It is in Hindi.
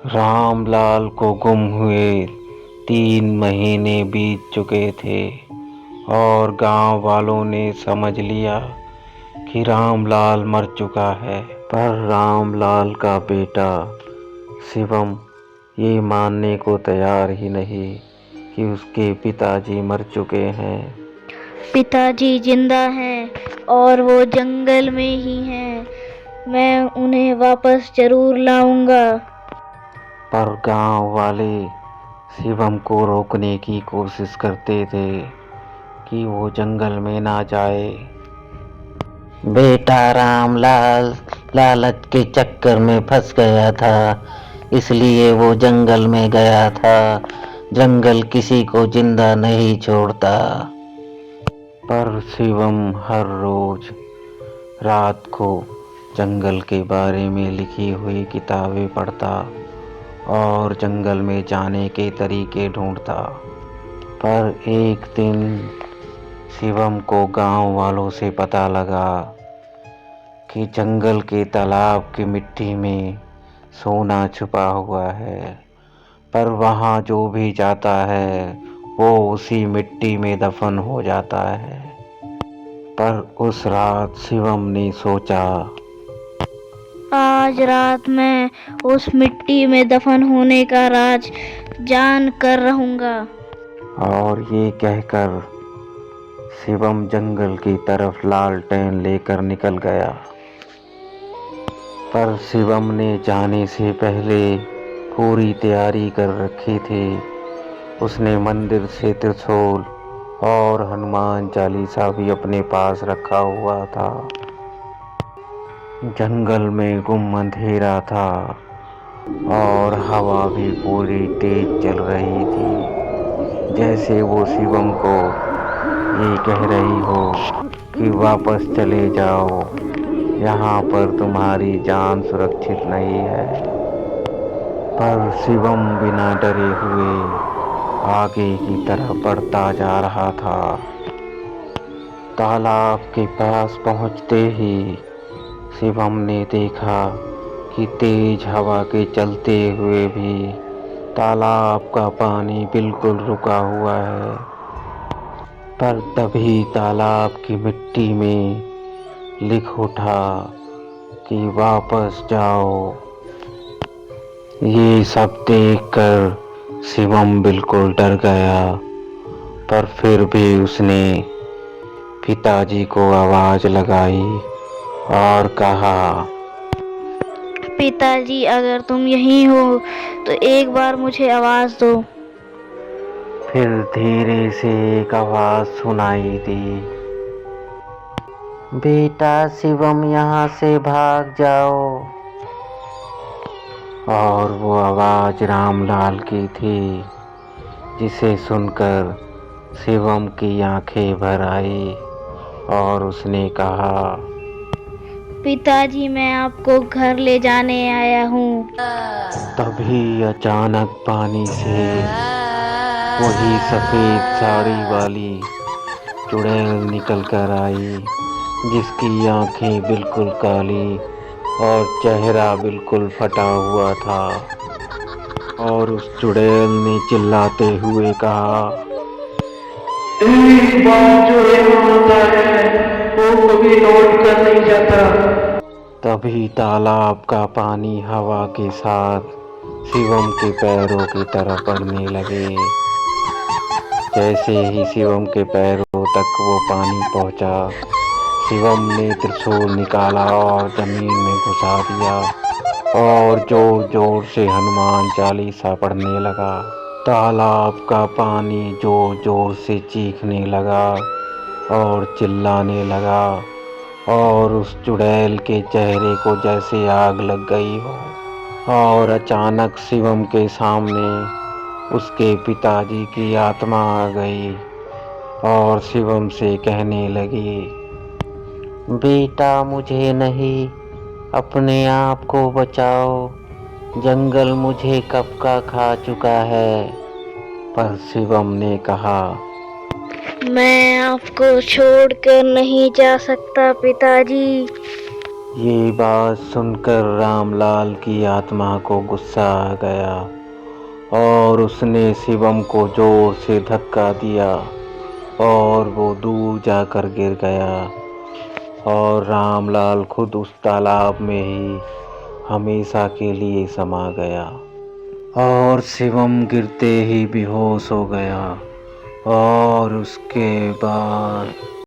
रामलाल को गुम हुए 3 महीने बीत चुके थे और गांव वालों ने समझ लिया कि रामलाल मर चुका है। पर रामलाल का बेटा शिवम ये मानने को तैयार ही नहीं कि उसके पिताजी मर चुके हैं। पिताजी जिंदा हैं और वो जंगल में ही हैं। मैं उन्हें वापस जरूर लाऊंगा। पर गांव वाले शिवम को रोकने की कोशिश करते थे कि वो जंगल में ना जाए। बेटा रामलाल लालच के चक्कर में फंस गया था, इसलिए वो जंगल में गया था। जंगल किसी को जिंदा नहीं छोड़ता। पर शिवम हर रोज रात को जंगल के बारे में लिखी हुई किताबें पढ़ता और जंगल में जाने के तरीके ढूंढता। पर एक दिन शिवम को गांव वालों से पता लगा कि जंगल के तालाब की मिट्टी में सोना छुपा हुआ है। पर वहाँ जो भी जाता है वो उसी मिट्टी में दफन हो जाता है। पर उस रात शिवम ने सोचा, आज रात मैं उस मिट्टी में दफन होने का राज जान कर रहूंगा। और ये कहकर शिवम जंगल की तरफ लालटेन लेकर निकल गया। पर शिवम ने जाने से पहले पूरी तैयारी कर रखी थी। उसने मंदिर से त्रिशूल और हनुमान चालीसा भी अपने पास रखा हुआ था। जंगल में गुम अंधेरा था और हवा भी पूरी तेज चल रही थी, जैसे वो शिवम को ये कह रही हो कि वापस चले जाओ, यहाँ पर तुम्हारी जान सुरक्षित नहीं है। पर शिवम बिना डरे हुए आगे की तरफ बढ़ता जा रहा था। तालाब के पास पहुंचते ही शिवम ने देखा कि तेज हवा के चलते हुए भी तालाब का पानी बिल्कुल रुका हुआ है। पर तभी तालाब की मिट्टी में लिख उठा कि वापस जाओ। ये सब देखकर शिवम बिल्कुल डर गया। पर फिर भी उसने पिताजी को आवाज लगाई और कहा, पिताजी अगर तुम यहीं हो तो एक बार मुझे आवाज दो। फिर धीरे से एक आवाज सुनाई दी, बेटा शिवम यहाँ से भाग जाओ। और वो आवाज रामलाल की थी, जिसे सुनकर शिवम की आंखें भर आई और उसने कहा, पिताजी मैं आपको घर ले जाने आया हूँ। तभी अचानक पानी से वही सफेद साड़ी वाली चुड़ैल निकल कर आई, जिसकी आंखें बिल्कुल काली और चेहरा बिल्कुल फटा हुआ था। और उस चुड़ैल ने चिल्लाते हुए कहा, एक बार जो यहाँ आता है वो कभी लौट कर नहीं जाता। तभी तालाब का पानी हवा के साथ शिवम के पैरों की तरफ बढ़ने लगे। जैसे ही शिवम के पैरों तक वो पानी पहुंचा, शिवम ने त्रिशूल निकाला और जमीन में घुसा दिया और जोर जोर से हनुमान चालीसा पढ़ने लगा। तालाब का पानी जोर जोर से चीखने लगा और चिल्लाने लगा और उस चुड़ैल के चेहरे को जैसे आग लग गई हो। और अचानक शिवम के सामने उसके पिताजी की आत्मा आ गई और शिवम से कहने लगी, बेटा मुझे नहीं, अपने आप को बचाओ, जंगल मुझे कब का खा चुका है। पर शिवम ने कहा, मैं आपको छोड़कर नहीं जा सकता पिताजी। ये बात सुनकर रामलाल की आत्मा को गुस्सा आ गया और उसने शिवम को जोर से धक्का दिया और वो दूर जाकर गिर गया और रामलाल खुद उस तालाब में ही हमेशा के लिए समा गया और शिवम गिरते ही बेहोश हो गया और उसके बाद